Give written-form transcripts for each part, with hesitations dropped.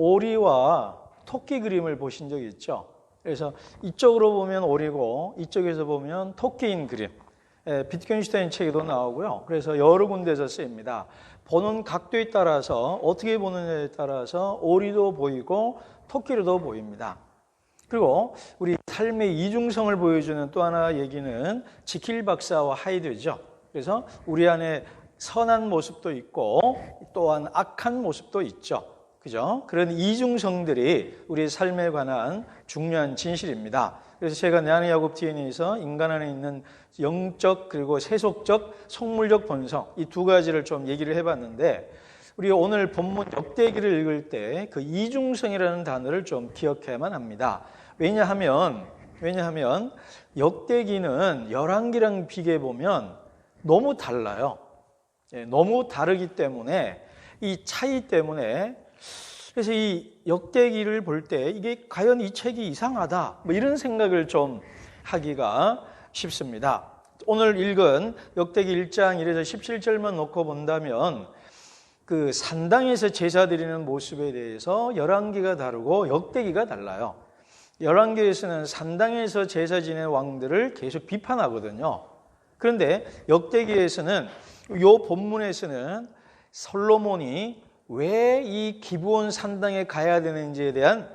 오리와 토끼 그림을 보신 적 있죠? 그래서 이쪽으로 보면 오리고 이쪽에서 보면 토끼인 그림. 비트겐슈타인 책에도 나오고요. 그래서 여러 군데에서 쓰입니다. 보는 각도에 따라서 어떻게 보느냐에 따라서 오리도 보이고 토끼로도 보입니다. 그리고 우리 삶의 이중성을 보여주는 또 하나 얘기는 지킬 박사와 하이드죠. 그래서 우리 안에 선한 모습도 있고 또한 악한 모습도 있죠. 그죠? 그런 이중성들이 우리 삶에 관한 중요한 진실입니다. 그래서 제가 내 안의 야곱 DNA에서 인간 안에 있는 영적 그리고 세속적, 속물적 본성 이 두 가지를 좀 얘기를 해봤는데 우리 오늘 본문 역대기를 읽을 때 그 이중성이라는 단어를 좀 기억해야만 합니다. 왜냐하면 역대기는 열왕기랑 비교해 보면 너무 달라요. 너무 다르기 때문에 이 차이 때문에 그래서 이 역대기를 볼 때 이게 과연 이 책이 이상하다 뭐 이런 생각을 좀 하기가 쉽습니다. 오늘 읽은 역대기 1장 1에서 17절만 놓고 본다면 그 산당에서 제사 드리는 모습에 대해서 열왕기가 다르고 역대기가 달라요. 열왕기에서는 산당에서 제사 지낸 왕들을 계속 비판하거든요. 그런데 역대기에서는 이 본문에서는 솔로몬이 왜 이 기브온 산당에 가야 되는지에 대한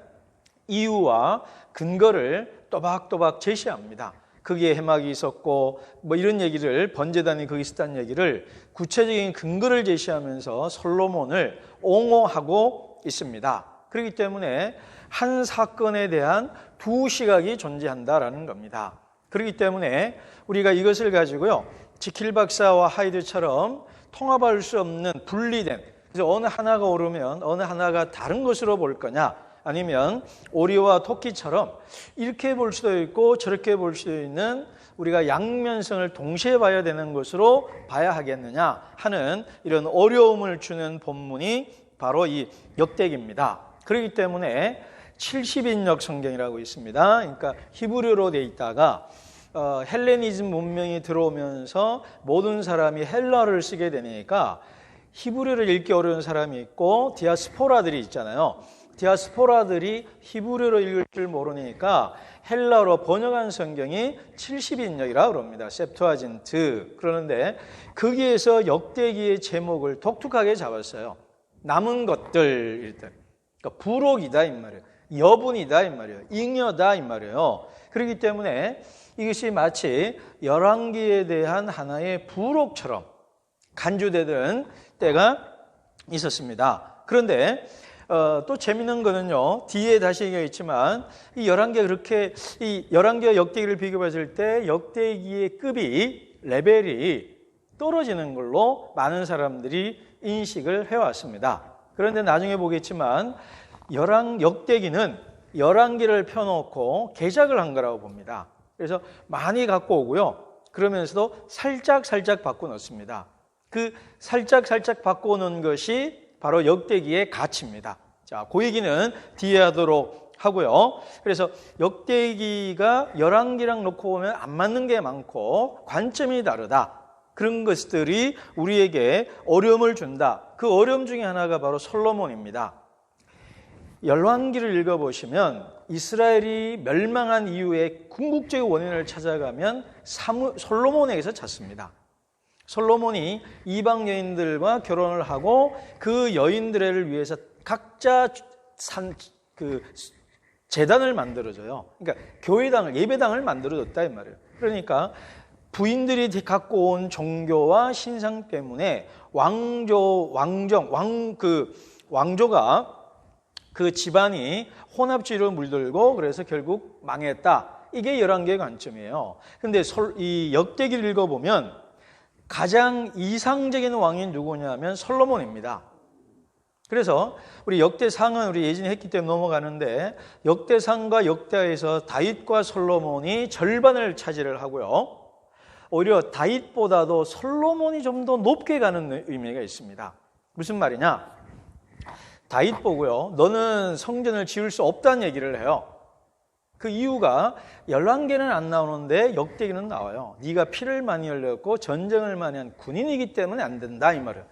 이유와 근거를 또박또박 제시합니다. 거기에 해막이 있었고 뭐 이런 얘기를 번제단이 거기 있었다는 얘기를 구체적인 근거를 제시하면서 솔로몬을 옹호하고 있습니다. 그렇기 때문에 한 사건에 대한 두 시각이 존재한다라는 겁니다. 그렇기 때문에 우리가 이것을 가지고요 지킬 박사와 하이드처럼 통합할 수 없는 분리된 그래서 어느 하나가 오르면 어느 하나가 다른 것으로 볼 거냐 아니면 오리와 토끼처럼 이렇게 볼 수도 있고 저렇게 볼 수도 있는 우리가 양면성을 동시에 봐야 되는 것으로 봐야 하겠느냐 하는 이런 어려움을 주는 본문이 바로 이 역대기입니다. 그렇기 때문에 70인역 성경이라고 있습니다. 그러니까 히브리어로 돼 있다가 헬레니즘 문명이 들어오면서 모든 사람이 헬라어를 쓰게 되니까 히브리어를 읽기 어려운 사람이 있고 디아스포라들이 있잖아요. 디아스포라들이 히브리어로 읽을 줄 모르니까 헬라어로 번역한 성경이 70인역이라고 그럽니다. septuagint. 그러는데 거기에서 역대기의 제목을 독특하게 잡았어요. 남은 것들 그러니까 부록이다 이 말이에요. 여분이다 이 말이에요. 잉여다 이 말이에요. 그렇기 때문에 이것이 마치 열왕기에 대한 하나의 부록처럼 간주되던 때가 있었습니다. 그런데 또 재밌는 거는요. 뒤에 다시 얘기가 있지만 이 열왕기가 그렇게 이 열왕기와 역대기를 비교했을 때 역대기의 급이 레벨이 떨어지는 걸로 많은 사람들이 인식을 해왔습니다. 그런데 나중에 보겠지만 역대기는 열왕기를 펴놓고 개작을 한 거라고 봅니다. 그래서 많이 갖고 오고요. 그러면서도 살짝 바꿔 놓습니다. 그 살짝 바꿔놓은 것이 바로 역대기의 가치입니다. 자, 그 얘기는 뒤에 하도록 하고요. 그래서 역대기가 열왕기랑 놓고 보면 안 맞는 게 많고 관점이 다르다. 그런 것들이 우리에게 어려움을 준다. 그 어려움 중에 하나가 바로 솔로몬입니다. 열왕기를 읽어보시면 이스라엘이 멸망한 이후에 궁극적인 원인을 찾아가면 솔로몬에게서 찾습니다. 솔로몬이 이방 여인들과 결혼을 하고 그 여인들을 위해서 각자 재단을 만들어줘요. 그러니까 교회당을 예배당을 만들어줬다 이 말이에요. 그러니까 부인들이 갖고 온 종교와 신상 때문에 왕조가 그 집안이 혼합주의로 물들고 그래서 결국 망했다. 이게 열왕기의 관점이에요. 그런데 이 역대기를 읽어보면 가장 이상적인 왕이 누구냐면 솔로몬입니다. 그래서 우리 역대상은 우리 예전에 했기 때문에 넘어가는데 역대상과 역대하에서 다윗과 솔로몬이 절반을 차지를 하고요. 오히려 다윗보다도 솔로몬이 좀 더 높게 가는 의미가 있습니다. 무슨 말이냐? 다윗 보고요. 너는 성전을 지을 수 없다는 얘기를 해요. 그 이유가 열왕기는 안 나오는데 역대기는 나와요. 네가 피를 많이 흘렸고 전쟁을 많이 한 군인이기 때문에 안 된다 이 말이에요.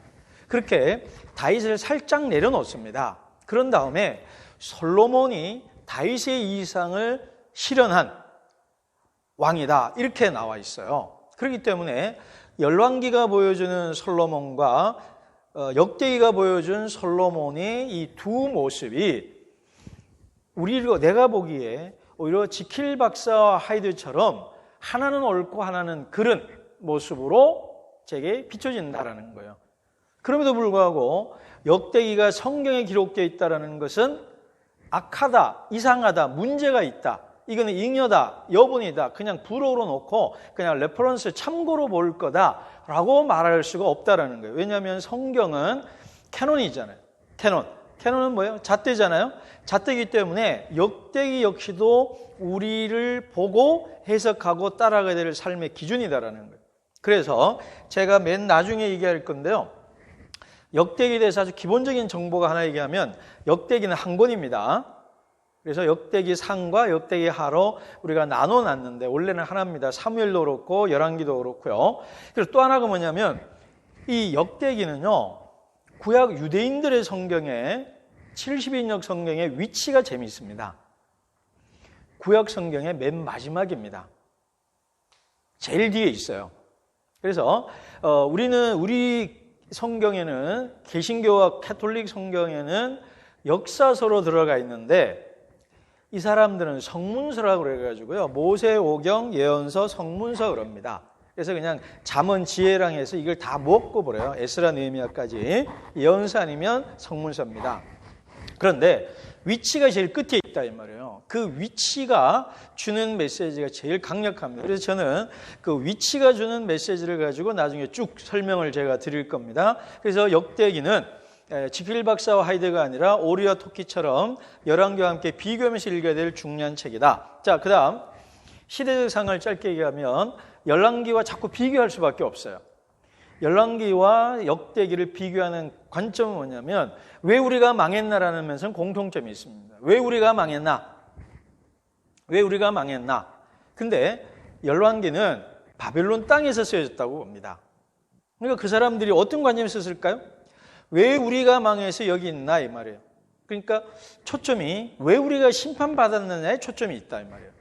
그렇게 다윗을 살짝 내려놓습니다. 그런 다음에 솔로몬이 다윗의 이상을 실현한 왕이다, 이렇게 나와 있어요. 그렇기 때문에 열왕기가 보여주는 솔로몬과 역대기가 보여준 솔로몬의 이 두 모습이 내가 보기에 오히려 지킬 박사와 하이드처럼 하나는 옳고 하나는 그른 모습으로 제게 비춰진다라는 거예요. 그럼에도 불구하고 역대기가 성경에 기록되어 있다는 것은 악하다, 이상하다, 문제가 있다, 이거는 잉여다, 여분이다, 그냥 불어로 놓고 그냥 레퍼런스 참고로 볼 거다라고 말할 수가 없다라는 거예요. 왜냐하면 성경은 캐논이잖아요. 캐논은 뭐예요? 잣대잖아요. 잣대이기 때문에 역대기 역시도 우리를 보고 해석하고 따라가야 될 삶의 기준이다라는 거예요. 그래서 제가 맨 나중에 얘기할 건데요. 역대기에 대해서 아주 기본적인 정보가 하나 얘기하면 역대기는 한 권입니다. 그래서 역대기 상과 역대기 하로 우리가 나눠놨는데 원래는 하나입니다. 사무엘도 그렇고 열왕기도 그렇고요. 그리고 또 하나가 뭐냐면 이 역대기는요, 구약 유대인들의 성경에 70인역 성경의 위치가 재미있습니다. 구약 성경의 맨 마지막입니다. 제일 뒤에 있어요. 그래서 우리 성경에는, 개신교와 가톨릭 성경에는 역사서로 들어가 있는데 이 사람들은 성문서라고 그래가지고요, 모세오경, 예언서, 성문서 그럽니다. 그래서 그냥 잠언, 지혜랑 해서 이걸 다 먹고 버려요. 에스라, 느헤미야까지 예언서 아니면 성문서입니다. 그런데 위치가 제일 끝에 있다 이 말이에요. 그 위치가 주는 메시지가 제일 강력합니다. 그래서 저는 그 위치가 주는 메시지를 가지고 나중에 쭉 설명을 제가 드릴 겁니다. 그래서 역대기는 지필 박사와 하이드가 아니라 오리와 토끼처럼 열왕기와 함께 비교하면서 읽어야 될 중요한 책이다. 자, 그 다음 시대적 상을 짧게 얘기하면 열왕기와 자꾸 비교할 수밖에 없어요. 열왕기와 역대기를 비교하는 관점은 뭐냐면 왜 우리가 망했나라는 면에서는 공통점이 있습니다. 왜 우리가 망했나? 근데 열왕기는 바벨론 땅에서 쓰여졌다고 봅니다. 그러니까 그 사람들이 어떤 관점에서 썼을까요? 왜 우리가 망해서 여기 있나 이 말이에요. 그러니까 초점이 왜 우리가 심판받았느냐에 초점이 있다 이 말이에요.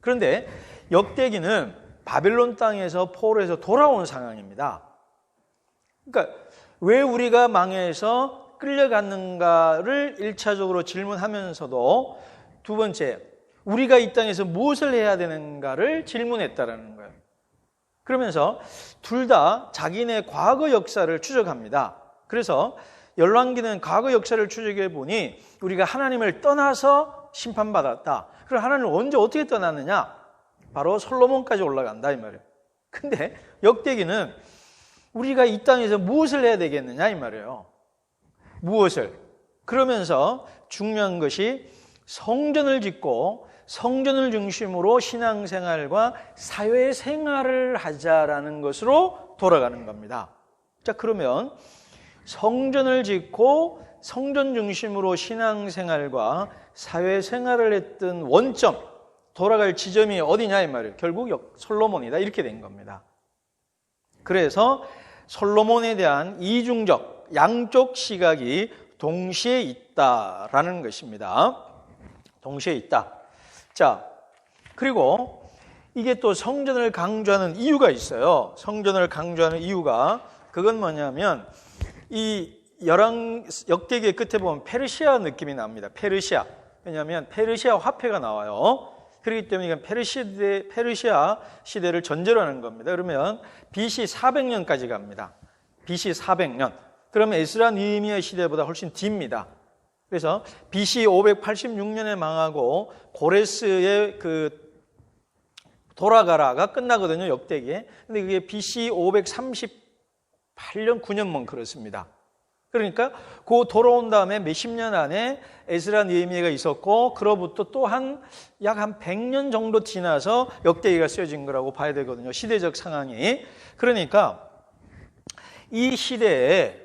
그런데 역대기는 바벨론 땅에서 포로에서 돌아온 상황입니다. 그러니까 왜 우리가 망해서 끌려갔는가를 1차적으로 질문하면서도 두 번째, 우리가 이 땅에서 무엇을 해야 되는가를 질문했다라는 거예요. 그러면서 둘 다 자기네 과거 역사를 추적합니다. 그래서 열왕기는 과거 역사를 추적해 보니 우리가 하나님을 떠나서 심판받았다. 그럼 하나님을 언제 어떻게 떠났느냐? 바로 솔로몬까지 올라간다 이 말이에요. 근데 역대기는 우리가 이 땅에서 무엇을 해야 되겠느냐 이 말이에요. 무엇을? 그러면서 중요한 것이 성전을 짓고 성전을 중심으로 신앙생활과 사회생활을 하자라는 것으로 돌아가는 겁니다. 자, 그러면 성전을 짓고 성전 중심으로 신앙생활과 사회생활을 했던 원점, 돌아갈 지점이 어디냐 이 말이에요. 결국 솔로몬이다 이렇게 된 겁니다. 그래서 솔로몬에 대한 이중적, 양쪽 시각이 동시에 있다라는 것입니다. 동시에 있다. 자, 그리고 이게 또 성전을 강조하는 이유가 있어요. 성전을 강조하는 이유가 그건 뭐냐면 이 역대기의 끝에 보면 페르시아 느낌이 납니다. 페르시아. 왜냐하면 페르시아 화폐가 나와요. 그렇기 때문에 이건 페르시아 시대를 전제로 하는 겁니다. 그러면 BC 400년까지 갑니다. BC 400년. 그러면 에스라 느헤미야 시대보다 훨씬 뒤입니다. 그래서 BC 586년에 망하고 고레스의 그 돌아가라가 끝나거든요, 역대기에. 근데 그게 BC 538년, 9년만 그렇습니다. 그러니까 그 돌아온 다음에 몇십 년 안에 에스라 느헤미야가 있었고 그로부터 또 약 한 100년 정도 지나서 역대기가 쓰여진 거라고 봐야 되거든요. 시대적 상황이. 그러니까 이 시대에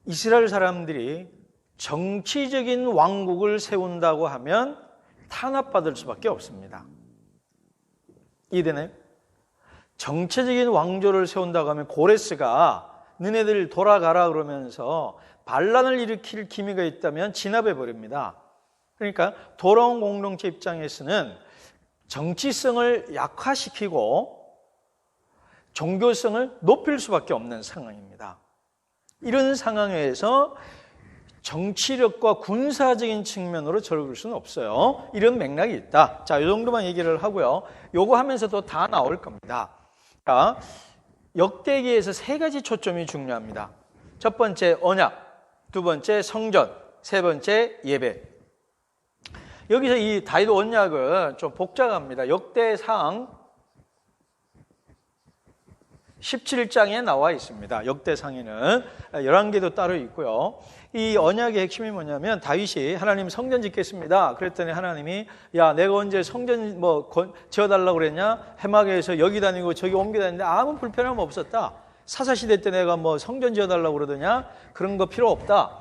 이스라엘 사람들이 정치적인 왕국을 세운다고 하면 탄압받을 수밖에 없습니다. 이해되나요? 정치적인 왕조를 세운다고 하면 고레스가 너네들 돌아가라 그러면서 반란을 일으킬 기미가 있다면 진압해 버립니다. 그러니까 돌아온 공동체 입장에서는 정치성을 약화시키고 종교성을 높일 수밖에 없는 상황입니다. 이런 상황에서 정치력과 군사적인 측면으로 저럴 수는 없어요. 이런 맥락이 있다. 자, 이 정도만 얘기를 하고요. 요거 하면서도 다 나올 겁니다. 자, 역대기에서 세 가지 초점이 중요합니다. 첫 번째 언약, 두 번째 성전, 세 번째 예배. 여기서 이 다윗 언약은 좀 복잡합니다. 역대상 17장에 나와 있습니다. 역대상에는 11개도 따로 있고요. 이 언약의 핵심이 뭐냐면 다윗이 하나님 성전 짓겠습니다. 그랬더니 하나님이 야 내가 언제 성전 지어달라고 그랬냐? 해막에서 여기 다니고 저기 옮겨 다니는데 아무 불편함 없었다. 사사시대 때 내가 성전 지어달라고 그러더냐? 그런 거 필요 없다.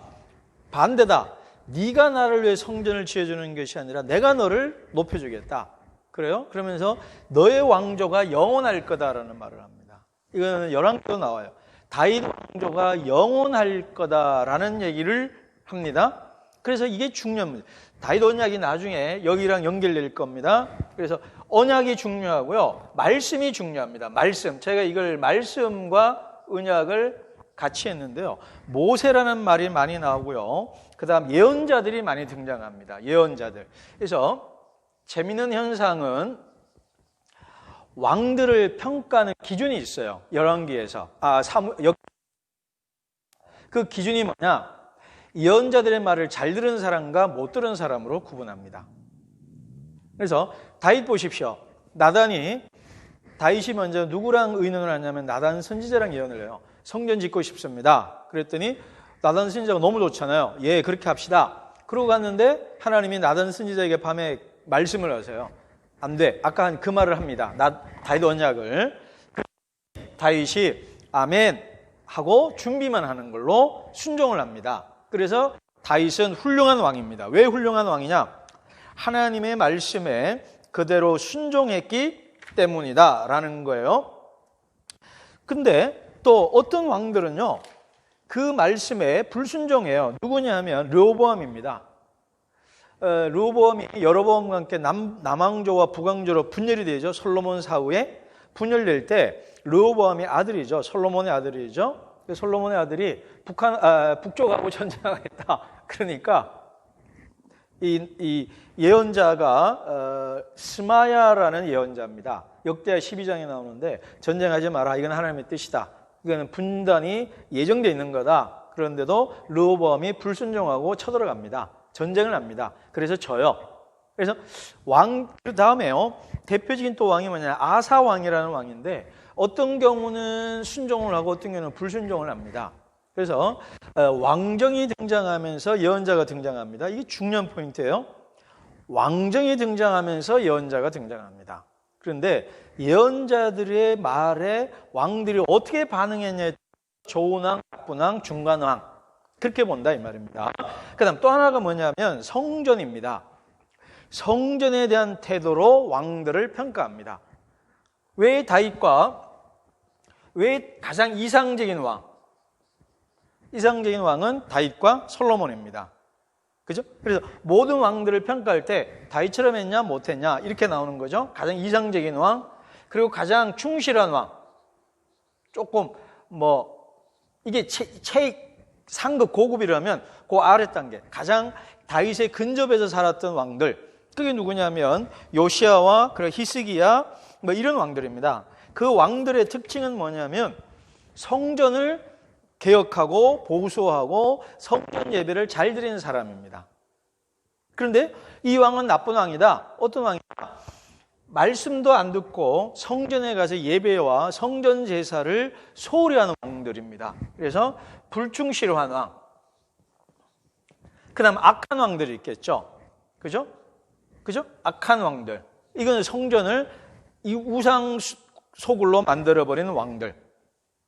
반대다. 네가 나를 위해 성전을 지어주는 것이 아니라 내가 너를 높여주겠다. 그래요? 그러면서 너의 왕조가 영원할 거다라는 말을 합니다. 이거는 열왕기도 나와요. 다윗 왕조가 영원할 거다라는 얘기를 합니다. 그래서 이게 중요합니다. 다윗 언약이 나중에 여기랑 연결될 겁니다. 그래서 언약이 중요하고요. 말씀이 중요합니다. 말씀. 제가 이걸 말씀과 언약을 같이 했는데요. 모세라는 말이 많이 나오고요. 그 다음 예언자들이 많이 등장합니다. 예언자들. 그래서 재미있는 현상은 왕들을 평가하는 기준이 있어요. 열왕기에서. 그 기준이 뭐냐? 예언자들의 말을 잘 들은 사람과 못 들은 사람으로 구분합니다. 그래서 다윗 보십시오. 다윗이 먼저 누구랑 의논을 하냐면 나단 선지자랑 예언을 해요. 성전 짓고 싶습니다. 그랬더니 나단 선지자가 너무 좋잖아요. 예, 그렇게 합시다. 그러고 갔는데 하나님이 나단 선지자에게 밤에 말씀을 하세요. 안 돼. 아까 한 그 말을 합니다. 다윗 언약을. 다윗이 아멘 하고 준비만 하는 걸로 순종을 합니다. 그래서 다윗은 훌륭한 왕입니다. 왜 훌륭한 왕이냐? 하나님의 말씀에 그대로 순종했기 때문이다라는 거예요. 근데 또 어떤 왕들은요. 그 말씀에 불순종해요. 누구냐 하면 르호보암입니다. 르호보암이 여로보암과 함께 남왕조와 북왕조로 분열이 되죠. 솔로몬 사후에 분열될 때 르호보암이 아들이죠. 솔로몬의 아들이죠. 솔로몬의 아들이 북쪽하고 전쟁하겠다. 그러니까 이 예언자가 스마야라는 예언자입니다. 역대하 12장에 나오는데 전쟁하지 마라. 이건 하나님의 뜻이다. 이거는 분단이 예정되어 있는 거다. 그런데도 르호보암이 불순종하고 쳐들어갑니다. 전쟁을 합니다. 그래서 져요. 그래서 그 다음에요. 대표적인 또 왕이 뭐냐. 아사 왕이라는 왕인데 어떤 경우는 순종을 하고 어떤 경우는 불순종을 합니다. 그래서 왕정이 등장하면서 예언자가 등장합니다. 이게 중요한 포인트예요. 왕정이 등장하면서 예언자가 등장합니다. 그런데 예언자들의 말에 왕들이 어떻게 반응했냐에 좋은 왕, 나쁜 왕, 중간 왕 그렇게 본다 이 말입니다. 그 다음 또 하나가 뭐냐면 성전입니다. 성전에 대한 태도로 왕들을 평가합니다. 왜 가장 이상적인 왕은 다윗과 솔로몬입니다. 그죠? 그래서 모든 왕들을 평가할 때 다윗처럼 했냐 못했냐 이렇게 나오는 거죠. 가장 이상적인 왕, 그리고 가장 충실한 왕. 조금 이게 상급 고급이라면 그 아래 단계, 가장 다윗의 근접해서 살았던 왕들, 그게 누구냐면 요시아와 히스기야 이런 왕들입니다. 그 왕들의 특징은 뭐냐면 성전을 개혁하고 보수하고 성전 예배를 잘 드리는 사람입니다. 그런데 이 왕은 나쁜 왕이다. 어떤 왕이다? 말씀도 안 듣고 성전에 가서 예배와 성전 제사를 소홀히 하는 왕들입니다. 그래서 불충실한 왕. 그 다음 악한 왕들이 있겠죠. 그죠? 악한 왕들. 이건 성전을 이 우상 소굴로 만들어버리는 왕들.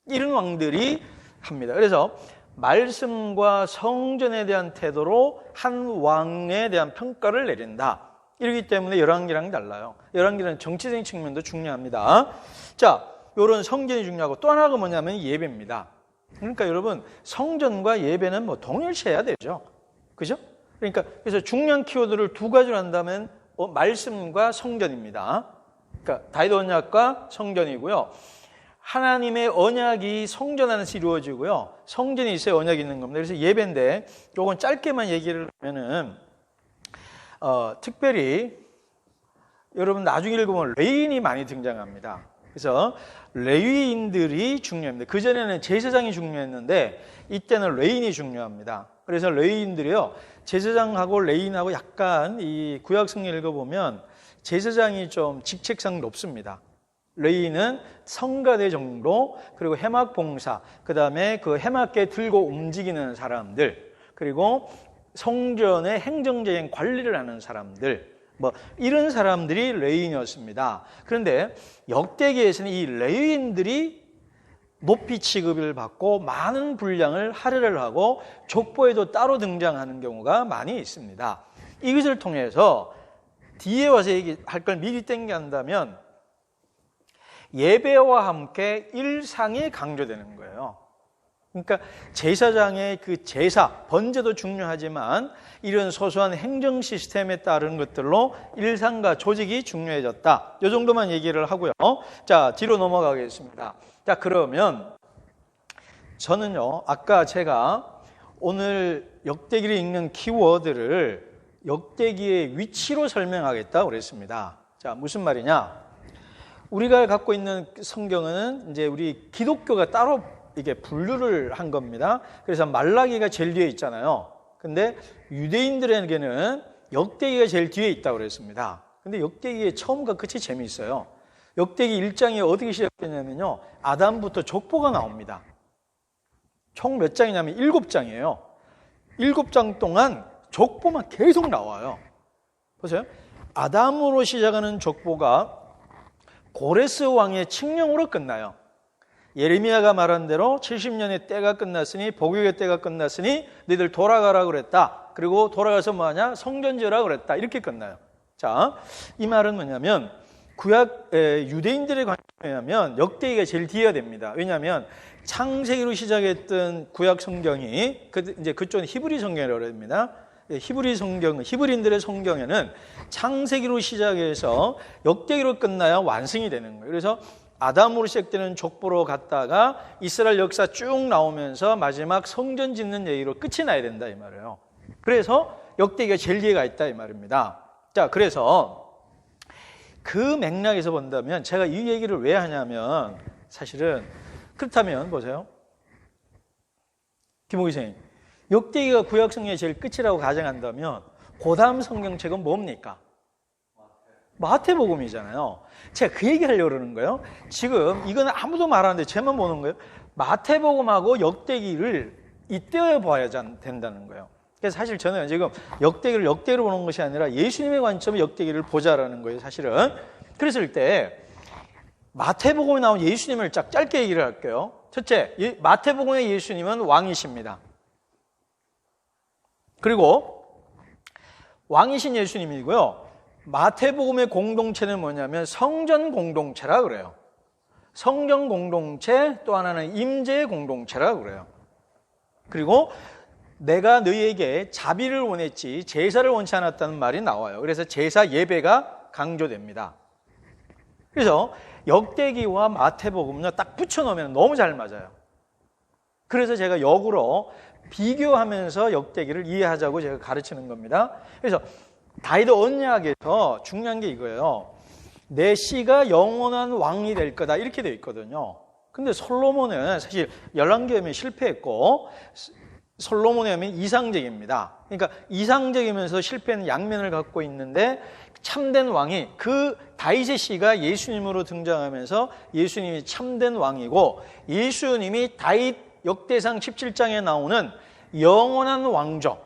이런 왕들이 합니다. 그래서 말씀과 성전에 대한 태도로 한 왕에 대한 평가를 내린다. 이러기 때문에 열왕기랑 달라요. 열왕기는 정치적인 측면도 중요합니다. 자, 이런 성전이 중요하고 또 하나가 뭐냐면 예배입니다. 그러니까 여러분, 성전과 예배는 뭐 동일시해야 되죠. 그죠? 그러니까 그래서 중요한 키워드를 두 가지로 한다면 말씀과 성전입니다. 그러니까 다윗 언약과 성전이고요. 하나님의 언약이 성전 안에서 이루어지고요. 성전이 있어야 언약이 있는 겁니다. 그래서 예배인데 조금 짧게만 얘기를 하면은 특별히 여러분 나중에 읽으면 레위인이 많이 등장합니다. 그래서 레위인들이 중요합니다. 그전에는 제사장이 중요했는데 이때는 레위인이 중요합니다. 그래서 레위인들이요, 제사장하고 레위인하고 약간 이 구약 성경 읽어보면 제사장이 좀 직책상 높습니다. 레위인은 성가대 정도, 그리고 해막 봉사, 그 다음에 그 해막계 들고 움직이는 사람들, 그리고 성전의 행정재정 관리를 하는 사람들, 뭐 이런 사람들이 레위인이었습니다. 그런데 역대기에서는 이 레위인들이 높이 취급을 받고 많은 분량을 할애를 하고 족보에도 따로 등장하는 경우가 많이 있습니다. 이것을 통해서 뒤에 와서 얘기할 걸 미리 땡겨간다면 예배와 함께 일상이 강조되는 거예요. 그러니까 제사장의 그 제사, 번제도 중요하지만 이런 소소한 행정 시스템에 따른 것들로 일상과 조직이 중요해졌다. 이 정도만 얘기를 하고요. 자, 뒤로 넘어가겠습니다. 자, 그러면 저는요, 아까 제가 오늘 역대기를 읽는 키워드를 역대기의 위치로 설명하겠다고 그랬습니다. 자, 무슨 말이냐? 우리가 갖고 있는 성경은 이제 우리 기독교가 따로 이게 분류를 한 겁니다. 그래서 말라기가 제일 뒤에 있잖아요. 근데 유대인들에게는 역대기가 제일 뒤에 있다고 그랬습니다. 근데 역대기의 처음과 끝이 재미있어요. 역대기 1장이 어떻게 시작되냐면요, 아담부터 족보가 나옵니다. 총 몇 장이냐면 7장이에요. 7장 동안 족보만 계속 나와요. 보세요. 아담으로 시작하는 족보가 고레스 왕의 칙령으로 끝나요. 예레미야가 말한 대로 70년의 때가 끝났으니, 복역의 때가 끝났으니 너희들 돌아가라 그랬다. 그리고 돌아가서 뭐하냐? 성전 지으라 그랬다. 이렇게 끝나요. 자, 이 말은 뭐냐면 구약 유대인들의 관점에 의하면 역대기가 제일 뒤에야 됩니다. 왜냐하면 창세기로 시작했던 구약 성경이 이제 그쪽은 히브리 성경이라고 합니다. 히브리 성경, 히브리인들의 성경에는 창세기로 시작해서 역대기로 끝나야 완성이 되는 거예요. 그래서 아담으로 시작되는 족보로 갔다가 이스라엘 역사 쭉 나오면서 마지막 성전 짓는 얘기로 끝이 나야 된다 이 말이에요. 그래서 역대기가 제일 뒤에 가 있다 이 말입니다. 자, 그래서 그 맥락에서 본다면 제가 이 얘기를 왜 하냐면 사실은 그렇다면 보세요. 김호기 선생님, 역대기가 구약 성경의 제일 끝이라고 가정한다면 그 다음 성경책은 뭡니까? 마태복음이잖아요. 제가 그 얘기 하려고 그러는 거예요. 지금 이거는 아무도 말 안 하는데 제만 보는 거예요. 마태복음하고 역대기를 이때에 봐야 된다는 거예요. 그래서 사실 저는 지금 역대기를 역대기로 보는 것이 아니라 예수님의 관점의 역대기를 보자라는 거예요, 사실은. 그랬을 때 마태복음에 나온 예수님을 짧게 얘기를 할게요. 첫째, 마태복음의 예수님은 왕이십니다. 그리고 왕이신 예수님이고요. 마태복음의 공동체는 뭐냐면 성전 공동체라 그래요. 성전 공동체, 또 하나는 임재의 공동체라 그래요. 그리고 내가 너희에게 자비를 원했지 제사를 원치 않았다는 말이 나와요. 그래서 제사 예배가 강조됩니다. 그래서 역대기와 마태복음은요, 딱 붙여놓으면 너무 잘 맞아요. 그래서 제가 역으로 비교하면서 역대기를 이해하자고 제가 가르치는 겁니다. 그래서 다윗 언약에서 중요한 게 이거예요. 내 씨가 영원한 왕이 될 거다 이렇게 되어 있거든요. 근데 솔로몬은 사실 열왕기에 실패했고 솔로몬에 하면 이상적입니다. 그러니까 이상적이면서 실패는 양면을 갖고 있는데 참된 왕이 그 다윗의 씨가 예수님으로 등장하면서 예수님이 참된 왕이고 예수님이 다윗 역대상 17장에 나오는 영원한 왕조,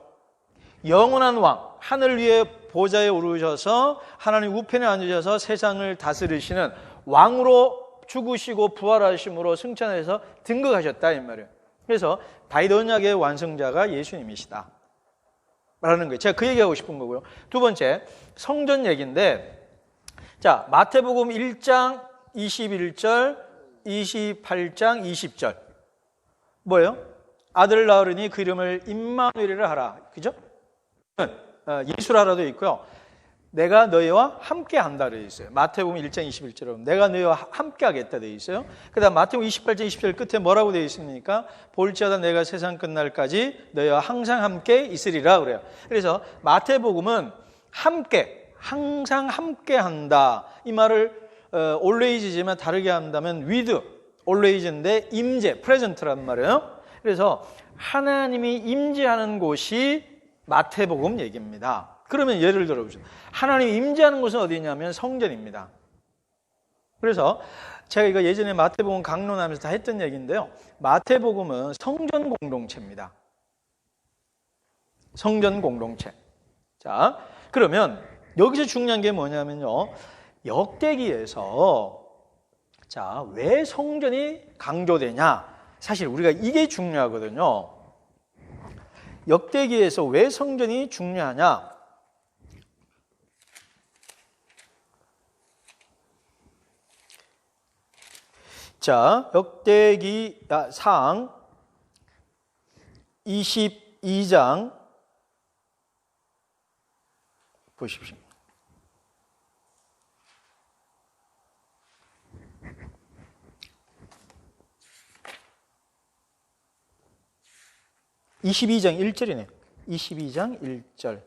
영원한 왕, 하늘 위에 보좌에 오르셔서 하나님 우편에 앉으셔서 세상을 다스리시는 왕으로 죽으시고 부활하심으로 승천해서 등극하셨다 이 말이에요. 그래서 다윗 언약의 완성자가 예수님이시다 라는 거예요. 제가 그 얘기하고 싶은 거고요. 두 번째, 성전 얘기인데, 자, 마태복음 1장 21절, 28장 20절. 뭐예요? 아들을 낳으리니 그 이름을 임마누엘이라 하라. 그죠? 예수라라도 있고요. 내가 너희와 함께 한다 되어 있어요. 마태복음 1장 21절로 내가 너희와 함께 하겠다 되어 있어요. 그다음 마태복음 28장 20절 끝에 뭐라고 되어 있습니까? 볼지어다 내가 세상 끝날까지 너희와 항상 함께 있으리라 그래요. 그래서 마태복음은 함께, 항상 함께 한다. 이 말을 always지만 다르게 한다면 with, always인데 임재, present란 말이에요. 그래서 하나님이 임재하는 곳이 마태복음 얘기입니다. 그러면 예를 들어보죠. 하나님이 임재하는 곳은 어디냐면 성전입니다. 그래서 제가 이거 예전에 마태복음 강론하면서 다 했던 얘기인데요. 마태복음은 성전 공동체입니다. 성전 공동체. 자, 그러면 여기서 중요한 게 뭐냐면요. 역대기에서 자, 왜 성전이 강조되냐? 사실 우리가 이게 중요하거든요. 역대기에서 왜 성전이 중요하냐? 자, 역대기 상 22장 보십시오. 22장 1절이네요. 22장 1절.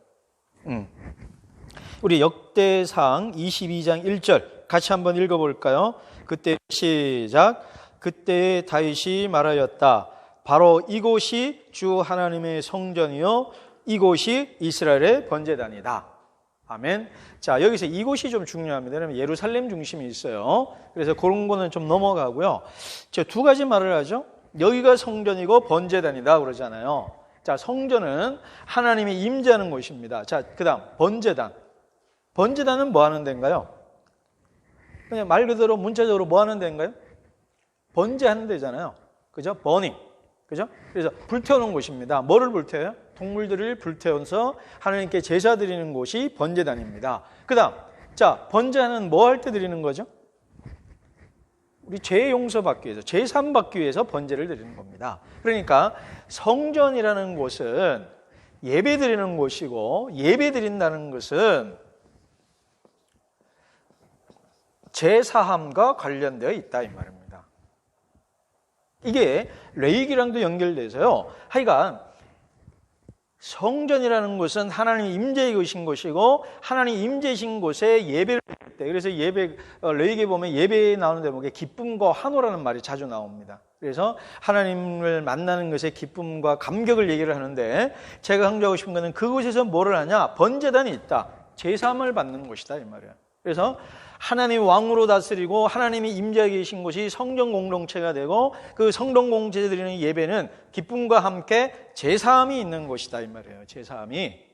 우리 역대상 22장 1절 같이 한번 읽어볼까요? 그때 시작. 그때 다윗이 말하였다. 바로 이곳이 주 하나님의 성전이요 이곳이 이스라엘의 번제단이다. 아멘. 자, 여기서 이곳이 좀 중요합니다. 왜냐하면 예루살렘 중심이 있어요. 그래서 그런 거는 좀 넘어가고요. 제가 두 가지 말을 하죠. 여기가 성전이고 번제단이다 그러잖아요. 자, 성전은 하나님이 임재하는 곳입니다. 자, 그 다음 번제단. 번제단은 뭐 하는 데인가요? 그냥 말 그대로 문자적으로 뭐 하는 데인가요? 번제하는 데잖아요. 그죠? 버닝. 그죠? 그래서 불태우는 곳입니다. 뭐를 불태워요? 동물들을 불태워서 하나님께 제사 드리는 곳이 번제단입니다. 그 다음, 자, 번제는 뭐 할 때 드리는 거죠? 우리 죄 용서받기 위해서, 제삼 받기 위해서 번제를 드리는 겁니다. 그러니까 성전이라는 곳은 예배 드리는 곳이고, 예배 드린다는 것은 제사함과 관련되어 있다 이 말입니다. 이게 레위기랑도 연결돼서요. 하여간 성전이라는 곳은 하나님 임재의 것인 곳이고 하나님 임재이신 곳에 예배를 드릴 때, 그래서 레위기에 보면 예배에 나오는 대목에 기쁨과 환호라는 말이 자주 나옵니다. 그래서 하나님을 만나는 것에 기쁨과 감격을 얘기를 하는데, 제가 강조하고 싶은 것은 그곳에서 뭐를 하냐? 번제단이 있다. 제사함을 받는 곳이다 이 말이에요. 그래서 하나님이 왕으로 다스리고 하나님이 임재하게 계신 곳이 성전 공동체가 되고, 그 성전 공동체에 드리는 예배는 기쁨과 함께 제사함이 있는 곳이다 이 말이에요. 제사함이.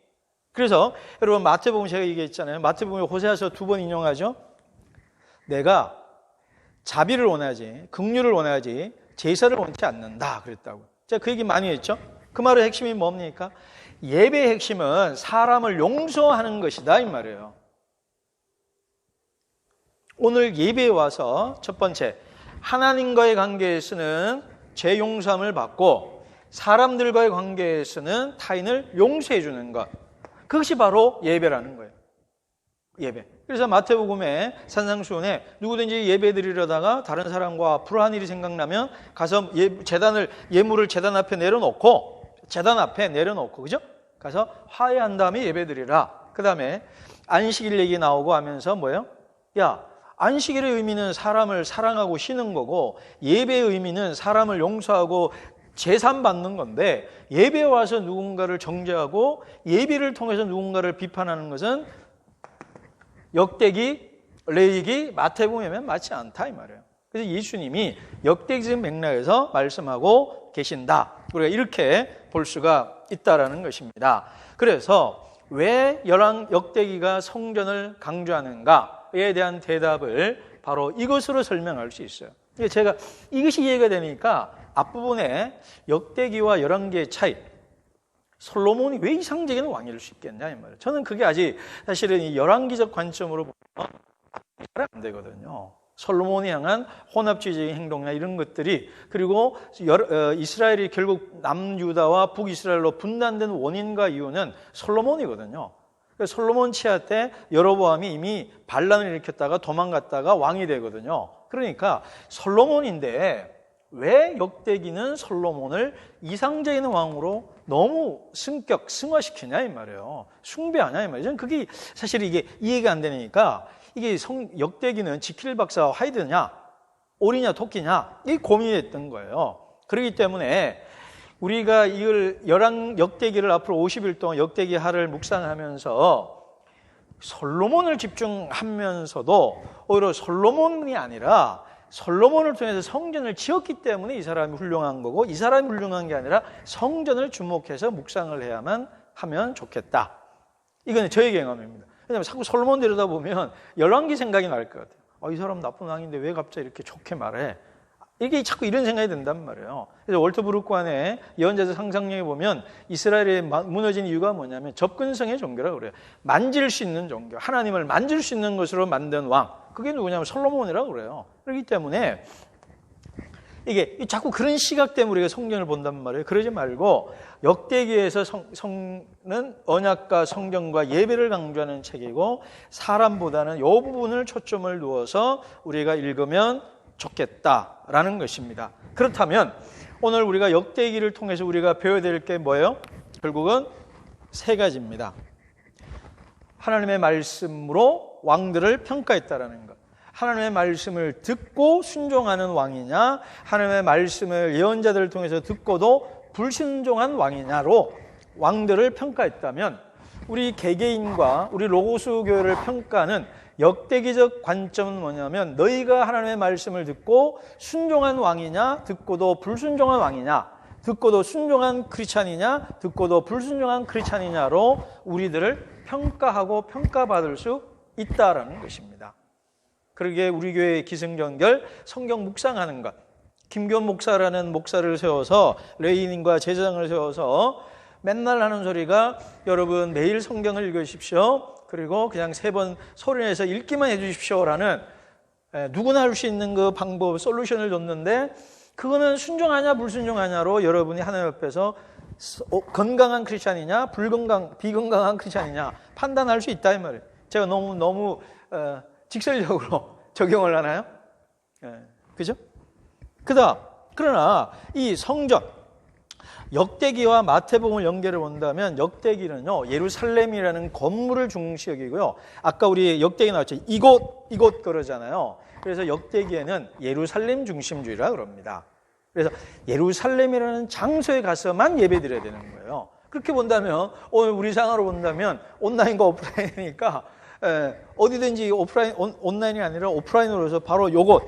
그래서 여러분 마태복음 제가 얘기했잖아요. 마태복음에 호세아서 2번 인용하죠. 내가 자비를 원하지 긍휼을 원하지 제사를 원치 않는다 그랬다고. 제가 그 얘기 많이 했죠. 그 말의 핵심이 뭡니까? 예배의 핵심은 사람을 용서하는 것이다 이 말이에요. 오늘 예배에 와서 첫 번째, 하나님과의 관계에서는 죄 용서함을 받고 사람들과의 관계에서는 타인을 용서해 주는 것, 그것이 바로 예배라는 거예요. 예배. 그래서 마태복음에 산상수훈에 누구든지 예배 드리려다가 다른 사람과 불화한 일이 생각나면 가서 예물을 제단 앞에 내려놓고 그죠? 가서 화해한 다음에 예배 드리라. 그 다음에 안식일 얘기 나오고 하면서 뭐예요? 야, 안식일의 의미는 사람을 사랑하고 쉬는 거고, 예배의 의미는 사람을 용서하고 제산 받는 건데, 예배에 와서 누군가를 정죄하고 예배를 통해서 누군가를 비판하는 것은 역대기, 레위기, 마태복음에는 맞지 않다 이 말이에요. 그래서 예수님이 역대기적 맥락에서 말씀하고 계신다. 우리가 이렇게 볼 수가 있다라는 것입니다. 그래서 왜 역대기가 성전을 강조하는가에 대한 대답을 바로 이것으로 설명할 수 있어요. 제가 이것이 이해가 되니까 앞부분에 역대기와 열왕기의 차이, 솔로몬이 왜 이상적인 왕일 수 있겠냐 이 말이에요. 저는 그게 아직 사실은 이 열왕기적 관점으로 보면 잘 안 되거든요. 솔로몬이 향한 혼합주의적인 행동이나 이런 것들이, 그리고 이스라엘이 결국 남유다와 북이스라엘로 분단된 원인과 이유는 솔로몬이거든요. 솔로몬 치하 때 여로보암이 이미 반란을 일으켰다가 도망갔다가 왕이 되거든요. 그러니까 솔로몬인데 왜 역대기는 솔로몬을 이상적인 왕으로 너무 승화시키냐 이 말이에요. 숭배하냐 이 말이에요. 저는 그게 사실 이게 이해가 안 되니까, 이게 역대기는 지킬 박사와 하이드냐, 오리냐 토끼냐, 이 고민이 됐던 거예요. 그렇기 때문에 우리가 이걸 역대기를 앞으로 50일 동안 역대기 하를 묵상하면서 솔로몬을 집중하면서도 오히려 솔로몬이 아니라 솔로몬을 통해서 성전을 지었기 때문에 이 사람이 훌륭한 거고, 이 사람이 훌륭한 게 아니라 성전을 주목해서 묵상을 해야만 하면 좋겠다. 이건 저의 경험입니다. 왜냐하면 자꾸 솔로몬 데려다 보면 열왕기 생각이 날 것 같아요. 이 사람 나쁜 왕인데 왜 갑자기 이렇게 좋게 말해? 이게 자꾸 이런 생각이 든단 말이에요. 그래서 월터 브루크만의 예언자들 상상력에 보면 이스라엘이 무너진 이유가 뭐냐면 접근성의 종교라고 그래요. 만질 수 있는 종교, 하나님을 만질 수 있는 것으로 만든 왕, 그게 누구냐면 솔로몬이라고 그래요. 그렇기 때문에 이게 자꾸 그런 시각 때문에 우리가 성경을 본단 말이에요. 그러지 말고 역대기에서 성는 언약과 성경과 예배를 강조하는 책이고, 사람보다는 이 부분을 초점을 두어서 우리가 읽으면 좋겠다라는 것입니다. 그렇다면 오늘 우리가 역대기를 통해서 우리가 배워야 될 게 뭐예요? 결국은 세 가지입니다. 하나님의 말씀으로 왕들을 평가했다라는 것. 하나님의 말씀을 듣고 순종하는 왕이냐, 하나님의 말씀을 예언자들을 통해서 듣고도 불순종한 왕이냐로 왕들을 평가했다면, 우리 개개인과 우리 로고스 교회를 평가하는 역대기적 관점은 뭐냐면, 너희가 하나님의 말씀을 듣고 순종한 왕이냐, 듣고도 불순종한 왕이냐, 듣고도 순종한 크리스찬이냐, 듣고도 불순종한 크리스찬이냐로 우리들을 평가하고 평가받을 수 있다라는 것입니다. 그러기에 우리 교회 기승전결 성경 묵상하는 것, 김교훈 목사라는 목사를 세워서 레이닝과 제사장을 세워서 맨날 하는 소리가, 여러분 매일 성경을 읽으십시오. 그리고 그냥 3번 소리내서 읽기만 해주십시오라는, 누구나 할 수 있는 그 방법, 솔루션을 줬는데, 그거는 순종하냐 불순종하냐로 여러분이 하나님 앞에서 건강한 크리스찬이냐 비건강한 크리스찬이냐 판단할 수 있다 이 말이에요. 제가 너무 직설적으로 적용을 하나요? 그죠? 그러나 이 성전, 역대기와 마태복음을 연결해 본다면 역대기는요, 예루살렘이라는 건물을 중시 여기고요. 아까 우리 역대기 나왔죠. 이곳 그러잖아요. 그래서 역대기에는 예루살렘 중심주의라 그럽니다. 그래서 예루살렘이라는 장소에 가서만 예배드려야 되는 거예요. 그렇게 본다면 오늘 우리 상황으로 본다면 온라인과 오프라인이니까 어디든지 온라인이 아니라 오프라인으로 해서 바로 요곳,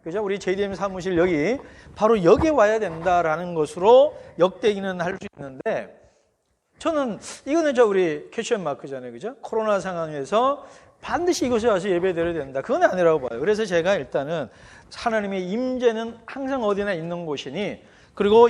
그죠? 우리 JDM 사무실 여기 바로 여기에 와야 된다라는 것으로 역대기는 할 수 있는데, 저는 이거는 우리 퀘스천 마크잖아요, 그죠? 코로나 상황에서 반드시 이곳에 와서 예배드려야 된다, 그건 아니라고 봐요. 그래서 제가 일단은 하나님의 임재는 항상 어디나 있는 곳이니, 그리고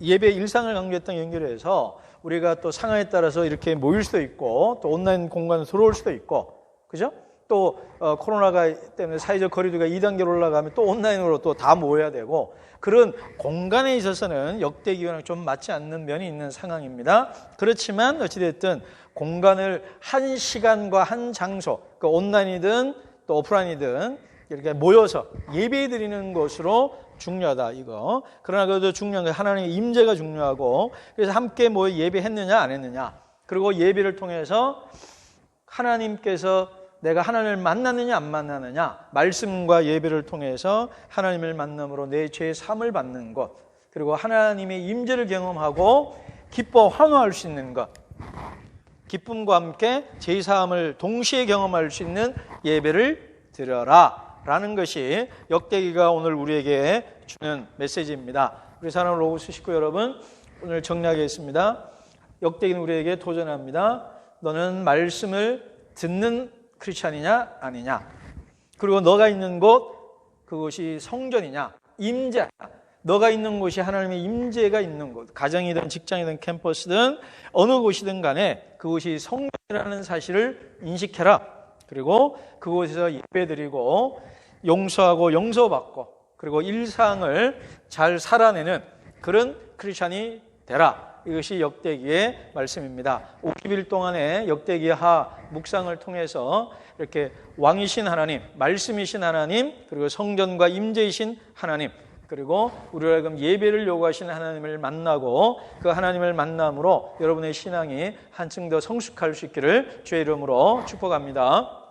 예배 일상을 강조했던 연결해서 우리가 또 상황에 따라서 이렇게 모일 수도 있고, 또 온라인 공간으로 들어올 수도 있고, 그죠? 또 코로나가 때문에 사회적 거리두기가 2단계로 올라가면 또 온라인으로 또 다 모여야 되고, 그런 공간에 있어서는 역대기와는 좀 맞지 않는 면이 있는 상황입니다. 그렇지만 어찌됐든 공간을 한 시간과 한 장소, 그 온라인이든 또 오프라인이든 이렇게 모여서 예배 드리는 것으로 중요하다 이거. 그러나 그래도 중요한 건 하나님의 임재가 중요하고, 그래서 함께 모여 예배했느냐 안 했느냐, 그리고 예배를 통해서 하나님께서 내가 하나님을 만나느냐 안 만나느냐, 말씀과 예배를 통해서 하나님을 만남으로 내 죄의 사함을 받는 것, 그리고 하나님의 임재를 경험하고 기뻐 환호할 수 있는 것, 기쁨과 함께 죄의 사함을 동시에 경험할 수 있는 예배를 드려라 라는 것이 역대기가 오늘 우리에게 주는 메시지입니다. 우리 사랑하는 로고스 식구 여러분, 오늘 정리하겠습니다. 역대기는 우리에게 도전합니다. 너는 말씀을 듣는 크리스찬이냐 아니냐, 그리고 너가 있는 곳, 그곳이 성전이냐 임재냐, 너가 있는 곳이 하나님의 임재가 있는 곳, 가정이든 직장이든 캠퍼스든 어느 곳이든 간에 그곳이 성전이라는 사실을 인식해라. 그리고 그곳에서 예배드리고 용서하고 용서받고 그리고 일상을 잘 살아내는 그런 크리스찬이 되라. 이것이 역대기의 말씀입니다. 50일 동안의 역대기하 묵상을 통해서 이렇게 왕이신 하나님, 말씀이신 하나님, 그리고 성전과 임재이신 하나님, 그리고 우리로 하여금 예배를 요구하시는 하나님을 만나고 그 하나님을 만남으로 여러분의 신앙이 한층 더 성숙할 수 있기를 주의 이름으로 축복합니다.